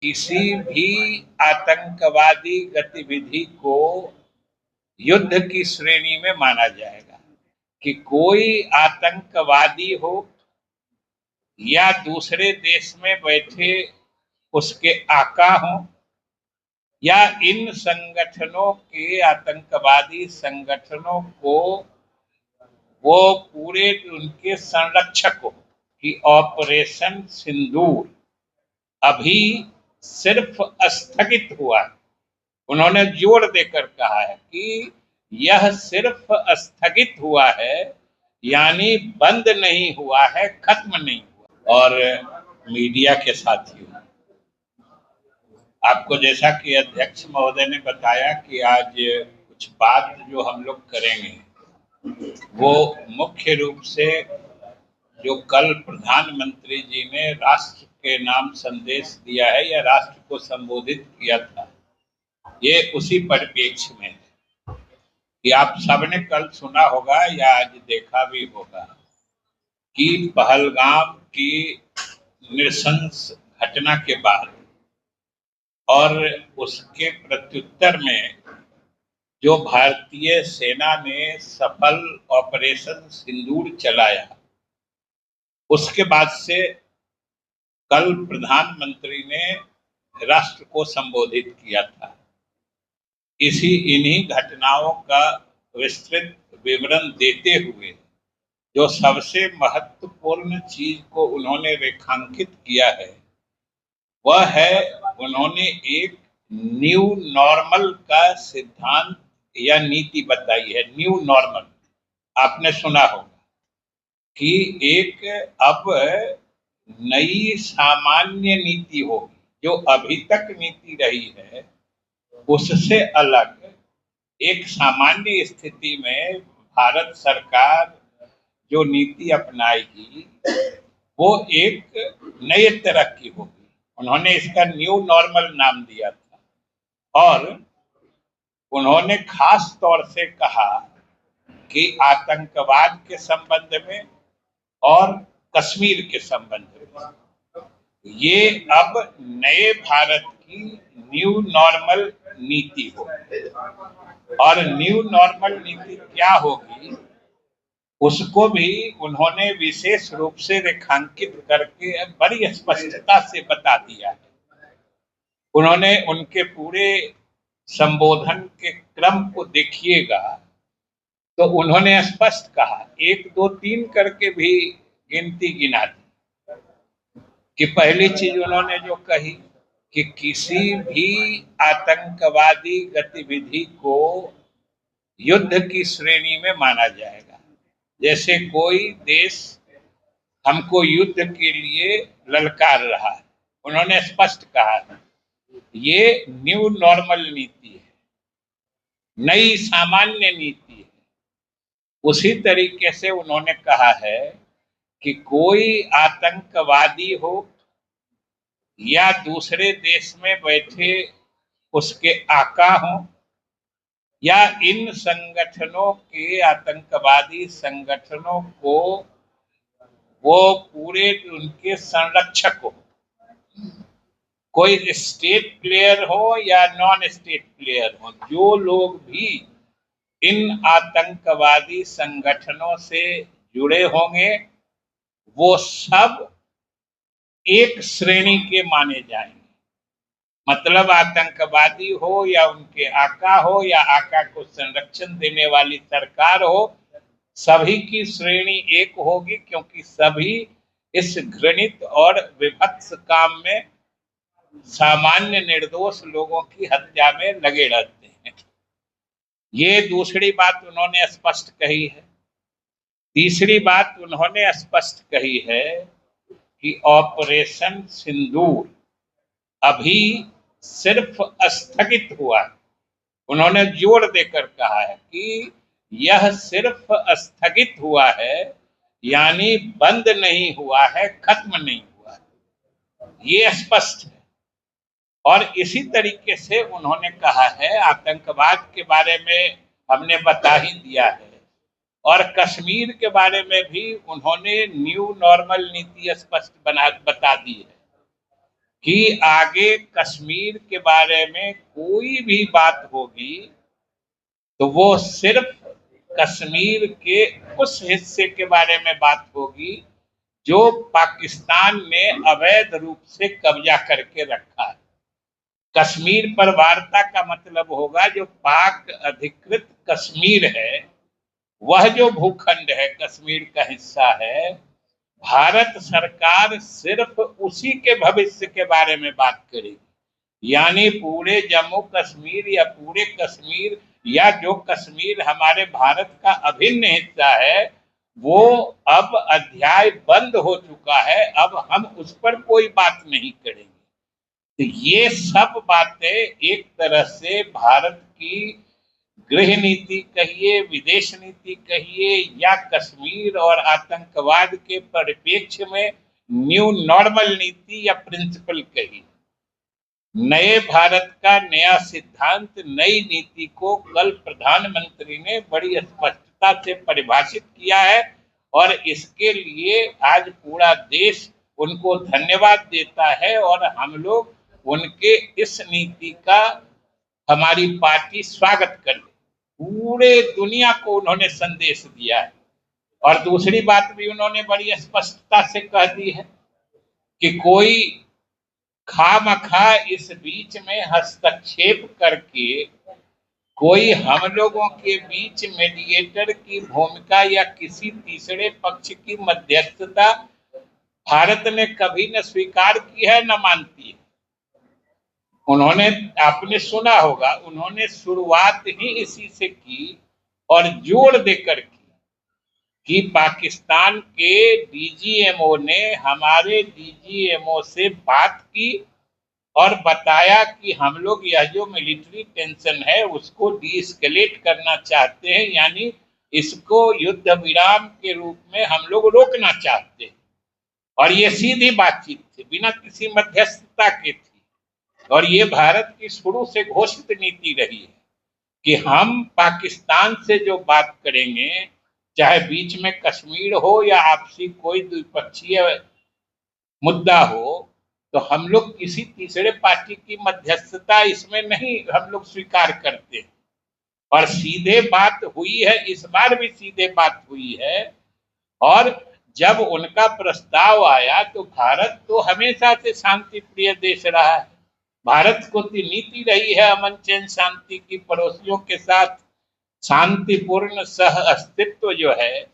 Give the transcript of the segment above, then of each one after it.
किसी भी आतंकवादी गतिविधि को युद्ध की श्रेणी में माना जाएगा। कि कोई आतंकवादी हो या दूसरे देश में बैठे उसके आका हो या इन संगठनों के आतंकवादी संगठनों को वो पूरे उनके संरक्षक हो। कि ऑपरेशन सिंदूर अभी सिर्फ स्थगित हुआ है। उन्होंने जोर देकर कहा है कि यह सिर्फ स्थगित हुआ है, यानी बंद नहीं हुआ है, खत्म नहीं हुआ। और मीडिया के साथियों, आपको जैसा कि अध्यक्ष महोदय ने बताया कि आज कुछ बात जो हम लोग करेंगे वो मुख्य रूप से जो कल प्रधानमंत्री जी ने राष्ट्र के नाम संदेश दिया है या राष्ट्र को संबोधित किया था, ये उसी परिप्रेक्ष्य में है। कि आप सबने कल सुना होगा या आज देखा भी होगा कि पहलगाम की नृशंस घटना के बाद और उसके प्रत्युत्तर में जो भारतीय सेना ने सफल ऑपरेशन सिंदूर चलाया, उसके बाद से कल प्रधानमंत्री ने राष्ट्र को संबोधित किया था। इन्हीं घटनाओं का विस्तृत विवरण देते हुए जो सबसे महत्वपूर्ण चीज को उन्होंने रेखांकित किया है वह है उन्होंने एक न्यू नॉर्मल का सिद्धांत या नीति बताई है। न्यू नॉर्मल आपने सुना होगा कि एक अब नई सामान्य नीति होगी। जो अभी तक नीति रही है उससे अलग एक सामान्य स्थिति में भारत सरकार जो नीति अपनाएगी वो एक नए तरह की होगी। उन्होंने इसका न्यू नॉर्मल नाम दिया था और उन्होंने खास तौर से कहा कि आतंकवाद के संबंध में और कश्मीर के संबंध में ये अब नए भारत की न्यू नॉर्मल नीति होगी। और न्यू नॉर्मल नीति क्या होगी उसको भी उन्होंने विशेष रूप से रेखांकित करके बड़ी स्पष्टता से बता दिया है। उन्होंने उनके पूरे संबोधन के क्रम को देखिएगा तो उन्होंने स्पष्ट कहा, 1 2 3 करके भी गिनती गिना दी। कि पहली चीज उन्होंने जो कही कि किसी भी आतंकवादी गतिविधि को युद्ध की श्रेणी में माना जाएगा। जैसे कोई देश हमको युद्ध के लिए ललकार रहा है, उन्होंने स्पष्ट कहा है ये न्यू नॉर्मल नीति है, नई सामान्य नीति है। उसी तरीके से उन्होंने कहा है कि कोई आतंकवादी हो या दूसरे देश में बैठे उसके आका हो या इन संगठनों के आतंकवादी संगठनों को वो पूरे उनके संरक्षक हो। कोई स्टेट प्लेयर हो या नॉन स्टेट प्लेयर हो, जो लोग भी इन आतंकवादी संगठनों से जुड़े होंगे वो सब एक श्रेणी के माने जाएंगे। मतलब आतंकवादी हो या उनके आका हो या आका को संरक्षण देने वाली सरकार हो, सभी की श्रेणी एक होगी, क्योंकि सभी इस घृणित और विभत्स काम में सामान्य निर्दोष लोगों की हत्या में लगे रहते हैं। ये दूसरी बात उन्होंने स्पष्ट कही है। तीसरी बात उन्होंने स्पष्ट कही है कि ऑपरेशन सिंदूर अभी सिर्फ स्थगित हुआ है। उन्होंने जोर देकर कहा है कि यह सिर्फ स्थगित हुआ है, यानी बंद नहीं हुआ है, खत्म नहीं हुआ है। ये स्पष्ट है। और इसी तरीके से उन्होंने कहा है, आतंकवाद के बारे में हमने बता ही दिया है और कश्मीर के बारे में भी उन्होंने न्यू नॉर्मल नीति स्पष्ट बता दी है। कि आगे कश्मीर के बारे में कोई भी बात होगी तो वो सिर्फ कश्मीर के उस हिस्से के बारे में बात होगी जो पाकिस्तान ने अवैध रूप से कब्जा करके रखा है। कश्मीर पर वार्ता का मतलब होगा जो पाक अधिकृत कश्मीर है, वह जो भूखंड है, कश्मीर का हिस्सा है, भारत सरकार सिर्फ उसी के भविष्य के बारे में बात करेगी। यानी पूरे जम्मू कश्मीर या पूरे कश्मीर या जो कश्मीर हमारे भारत का अभिन्न हिस्सा है, वो अब अध्याय बंद हो चुका है, अब हम उस पर कोई बात नहीं करेंगे। तो ये सब बातें एक तरह से भारत की गृह नीति कहिए, विदेश नीति कहिए, या कश्मीर और आतंकवाद के परिप्रेक्ष्य में न्यू नॉर्मल नीति या प्रिंसिपल कहिए, नए भारत का नया सिद्धांत, नई नीति को कल प्रधानमंत्री ने बड़ी स्पष्टता से परिभाषित किया है और इसके लिए आज पूरा देश उनको धन्यवाद देता है और हम लोग उनके इस नीति का, हमारी पार्टी स्वागत कर रही। पूरे दुनिया को उन्होंने संदेश दिया है। और दूसरी बात भी उन्होंने बड़ी स्पष्टता से कह दी है कि कोई खामखा इस बीच में हस्तक्षेप करके कोई हम लोगों के बीच मीडिएटर की भूमिका या किसी तीसरे पक्ष की मध्यस्थता भारत ने कभी न स्वीकार की है, न मानती है। उन्होंने, आपने सुना होगा, उन्होंने शुरुआत ही इसी से की और जोर देकर की कि पाकिस्तान के डीजीएमओ ने हमारे डीजीएमओ से बात की और बताया कि हम लोग यह जो मिलिट्री टेंशन है उसको डीएस्केलेट करना चाहते हैं, यानी इसको युद्ध विराम के रूप में हम लोग रोकना चाहते हैं। और ये सीधी बातचीत थी, बिना किसी मध्यस्थता के थी। और ये भारत की शुरू से घोषित नीति रही है कि हम पाकिस्तान से जो बात करेंगे, चाहे बीच में कश्मीर हो या आपसी कोई द्विपक्षीय मुद्दा हो, तो हम लोग किसी तीसरे पार्टी की मध्यस्थता इसमें नहीं हम लोग स्वीकार करते। और सीधे बात हुई है, इस बार भी सीधे बात हुई है। और जब उनका प्रस्ताव आया तो भारत तो हमेशा से शांति प्रिय देश रहा है, भारत को नीति रही है अमन चैन शांति की, पड़ोसियों के साथ शांतिपूर्ण सह अस्तित्व जो है,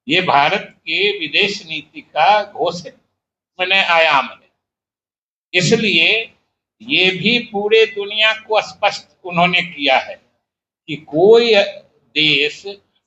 ये भारत के विदेश नीति का घोषित आयाम है। इसलिए ये भी पूरे दुनिया को स्पष्ट उन्होंने किया है कि कोई देश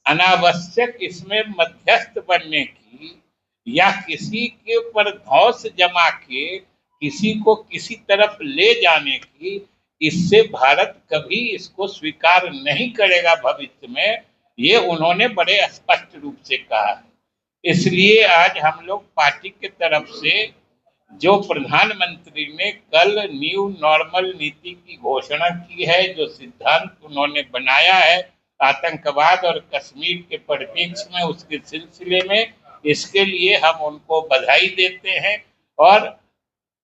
अनावश्यक इसमें मध्यस्थ बनने की या किसी के ऊपर धौंस जमा के किसी को किसी तरफ ले जाने की, इससे भारत कभी इसको स्वीकार नहीं करेगा भविष्य में। ये उन्होंने बड़े स्पष्ट रूप से कहा है। इसलिए आज हम लोग पार्टी के तरफ से जो प्रधानमंत्री ने कल न्यू नॉर्मल नीति की घोषणा की है, जो सिद्धांत उन्होंने बनाया है आतंकवाद और कश्मीर के परिप्रेक्ष्य में, उसके सिलसिले में, इसके लिए हम उनको बधाई देते हैं और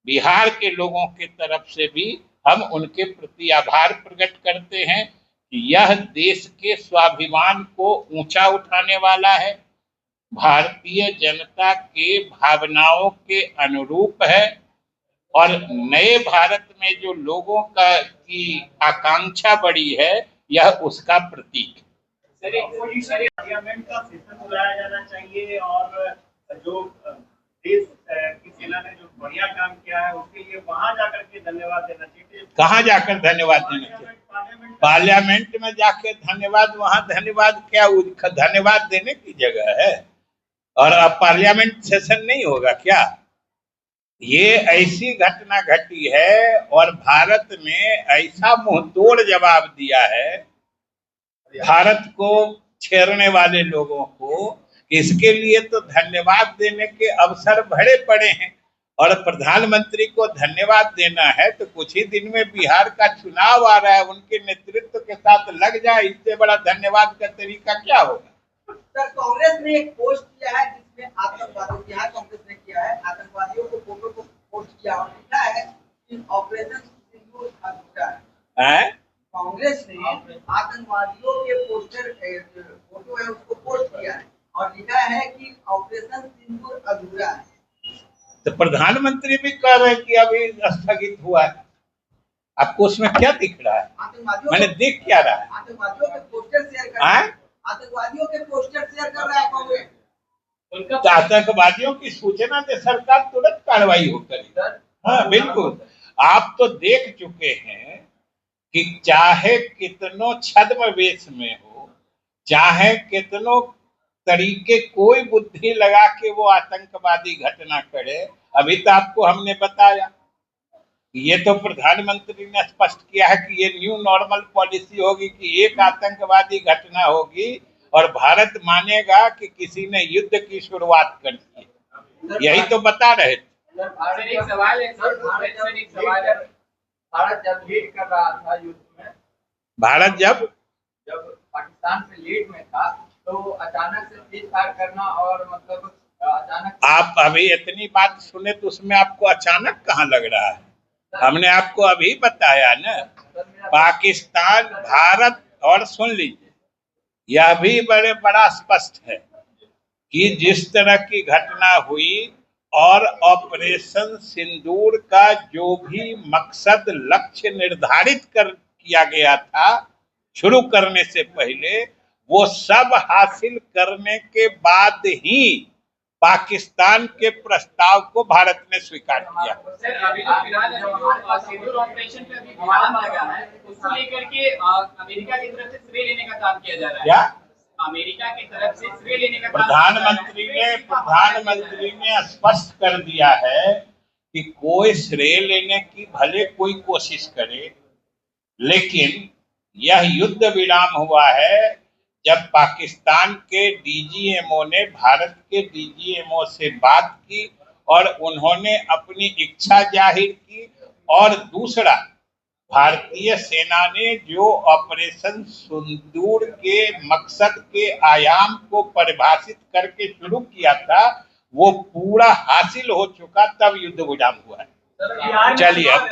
बिहार के लोगों की तरफ से भी हम उनके प्रति आभार प्रकट करते हैं कि यह देश के स्वाभिमान को ऊंचा उठाने वाला है, भारतीय जनता के भावनाओं के अनुरूप है और नए भारत में जो लोगों की आकांक्षा बढ़ी है, यह उसका प्रतीक है। पार्लियामेंट का सेशन बुलाया जाना चाहिए और जो देश की सेना ने जो बढ़िया काम किया है उसके लिए वहां जाकर के धन्यवाद देना चाहिए। कहाँ जाकर धन्यवाद देना चाहिए? पार्लियामेंट में जाकर धन्यवाद, वहां धन्यवाद क्या, धन्यवाद देने की जगह है। और अब पार्लियामेंट सेशन नहीं होगा क्या? ये ऐसी घटना घटी है और भारत ने ऐसा मुंहतोड़ जवाब दिया है भारत को छेड़ने वाले लोगों को, इसके लिए तो धन्यवाद देने के अवसर भरे पड़े हैं। और प्रधानमंत्री को धन्यवाद देना है तो कुछ ही दिन में बिहार का चुनाव आ रहा है, उनके नेतृत्व के साथ लग जाए, इससे बड़ा धन्यवाद का तरीका क्या होगा? सर, कांग्रेस ने एक पोस्ट किया है जिसमें आतंकवादी, बिहार कांग्रेस ने किया है, आतंकवादियों को फोटो को पोस्ट किया और लिखा है कि ऑपरेशन सिंदूर अधूरा है। हैं? कांग्रेस ने आतंकवादियों के पोस्टर फोटो है उसको पोस्ट किया है और लिखा है कि ऑपरेशन सिंदूर अधूरा है। तो प्रधानमंत्री भी कह रहे हैं कि अभी स्थगित हुआ है। आपको उसमें क्या दिख रहा है? मैंने देख क्या रहा है? आतंकवादियों के पोस्टर शेयर कर रहा है। आतंकवादियों के पोस्टर शेयर कर रहा है कांग्रेस। तो आतंकवादियों की सूचना दे सरकार, तुरंत कार्रवाई हो करेगी। हाँ बिल्कुल। आप तो देख चुके हैं कि चाहे कितनों छद्म वेश में हो, चाहे कितनों तरीके कोई बुद्धि लगा के वो आतंकवादी घटना करे, अभी तो आपको हमने बताया, ये तो प्रधानमंत्री ने स्पष्ट किया है कि ये न्यू नॉर्मल पॉलिसी होगी कि एक आतंकवादी घटना होगी और भारत मानेगा कि किसी ने युद्ध की शुरुआत कर दी है। यही तो बता रहे थे। एक सवाल है सर, भारत जब लीड कर रहा था युद्ध में, भारत जब पाकिस्तान पे लीड में था, तो अचानक से सीज फायर करना और मतलब अचानक, आप अभी इतनी बात सुने तो उसमें आपको अचानक कहाँ लग रहा है? हमने आपको अभी बताया ना, पाकिस्तान भारत, और सुन लीजिए, यह भी बड़ा स्पष्ट है कि जिस तरह की घटना हुई और ऑपरेशन सिंदूर का जो भी मकसद लक्ष्य निर्धारित किया गया था शुरू करने से पहले, वो सब हासिल करने के बाद ही पाकिस्तान के प्रस्ताव को भारत ने स्वीकार किया। सर अभी तो फिलहाल सिंदूर ऑपरेशन पे अभी विवाद लगा है, उसको लेकर के अमेरिका की तरफ से श्रेय लेने का काम किया जा रहा है। क्या अमेरिका की तरफ से श्रेय लेने का प्रधानमंत्री ने स्पष्ट कर दिया है कि कोई श्रेय लेने की भले कोई कोशिश करे, लेकिन यह युद्ध विराम हुआ है जब पाकिस्तान के डीजीएमओ ने भारत के डीजीएमओ से बात की और उन्होंने अपनी इच्छा जाहिर की, और दूसरा, भारतीय सेना ने जो ऑपरेशन सिंदूर के मकसद के आयाम को परिभाषित करके शुरू किया था, वो पूरा हासिल हो चुका, तब युद्ध विराम हुआ है। चलिए अब